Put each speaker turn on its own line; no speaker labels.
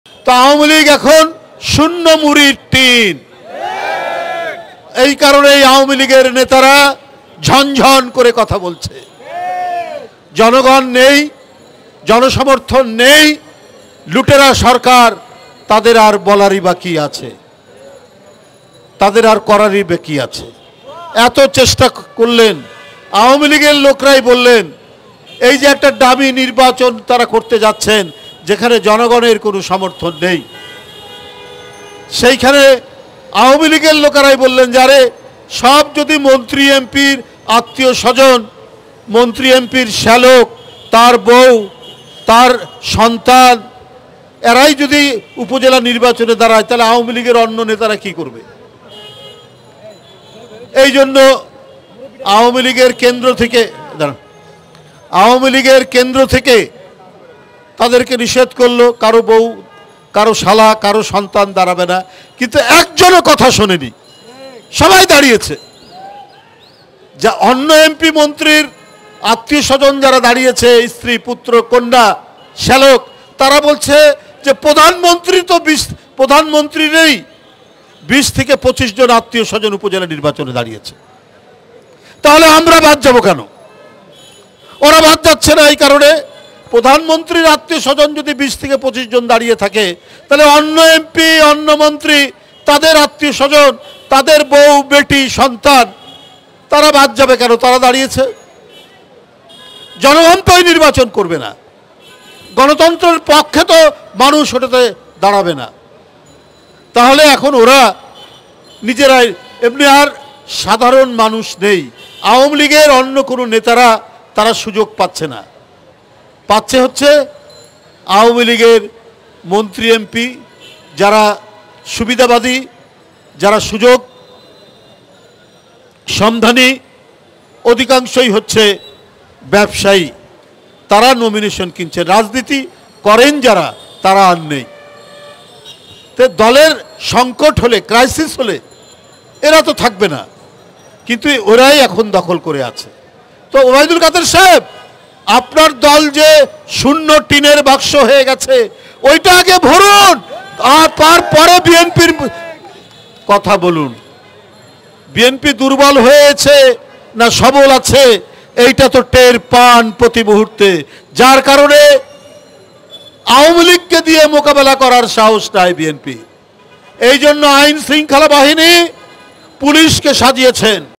তো আওয়ামী লীগ এখন শূন্য মুড়ির টিন। এই কারণে আওয়ামী লীগের নেতারা ঝনঝন করে কথা বলছে। জনগণ নেই, জনসমর্থন নেই, লুটেরা সরকার, তাদের আর বলারই বাকি আছে, তাদের আর করারই বাকি আছে। এত চেষ্টা করলেন, আওয়ামী লীগের লোকরাই বললেন এই যে একটা দামি নির্বাচন তারা করতে যাচ্ছেন যেখানে জনগণের কোনো সমর্থন নেই, সেইখানে আওয়ামী লীগের লোকেরাই বললেন যারে সব যদি মন্ত্রী এমপির আত্মীয় স্বজন, মন্ত্রী এমপির শ্যালক, তার বউ, তার সন্তান, এরাই যদি উপজেলা নির্বাচনে দাঁড়ায় তাহলে আওয়ামী লীগের অন্য নেতারা কি করবে? এই জন্য আওয়ামী লীগের কেন্দ্র থেকে তাদেরকে নিষেধ করলো, কারো বউ, কারো শালা, কারো সন্তান দাঁড়াবে না। কিন্তু একজনও কথা শোনেনি, সবাই দাঁড়িয়েছে। যা অন্য এমপি মন্ত্রীর আত্মীয় স্বজন যারা দাঁড়িয়েছে, স্ত্রী, পুত্র, কন্যা, শ্যালক, তারা বলছে যে প্রধানমন্ত্রীরই 20 থেকে 25 জন আত্মীয় স্বজন উপজেলা নির্বাচনে দাঁড়িয়েছে, তাহলে আমরা বাদ যাব কেন? ওরা বাদ যাচ্ছে না এই কারণে প্রধানমন্ত্রীর আত্মীয় স্বজন যদি 20 থেকে 25 জন দাঁড়িয়ে থাকে তাহলে অন্য এমপি, অন্য মন্ত্রী, তাদের আত্মীয় স্বজন, তাদের বউ, বেটি, সন্তান, তারা বাদ যাবে কেন? তারা দাঁড়িয়েছে। জনগণ তো নির্বাচন করবে না, গণতন্ত্রের পক্ষে তো মানুষ ওটাতে দাঁড়াবে না। তাহলে এখন ওরা নিজেরাই, এমনি আর সাধারণ মানুষ নেই, আওয়ামী লীগের অন্য কোনো নেতারা তারা সুযোগ পাচ্ছে না, পাচ্ছে হচ্ছে আওয়ামী লীগের মন্ত্রী এমপি, যারা সুবিধাবাদী, যারা সুযোগ সন্ধানী, অধিকাংশই হচ্ছে ব্যবসায়ী, তারা নমিনেশন কিনছে, রাজনীতি করেন যারা তারা আর নেই। তো দলের সংকট হলে, ক্রাইসিস হলে এরা তো থাকবে না, কিন্তু ওরাই এখন দখল করে আছে। তো ওবায়দুল কাদের সাহেব, আপনার দল যে শূন্য টিনের বাক্স হয়ে গেছে ওইটা আগে ভরুন, আর তারপরে বিএনপির কথা বলুন। বিএনপি দুর্বল হয়েছে না সবল আছে এইটা তো টের পান প্রতি মুহূর্তে, যার কারণে আওয়ামী লীগকে দিয়ে মোকাবেলা করার সাহস নাই বিএনপি। এই জন্য আইন শৃঙ্খলা বাহিনী পুলিশকে সাজিয়েছেন।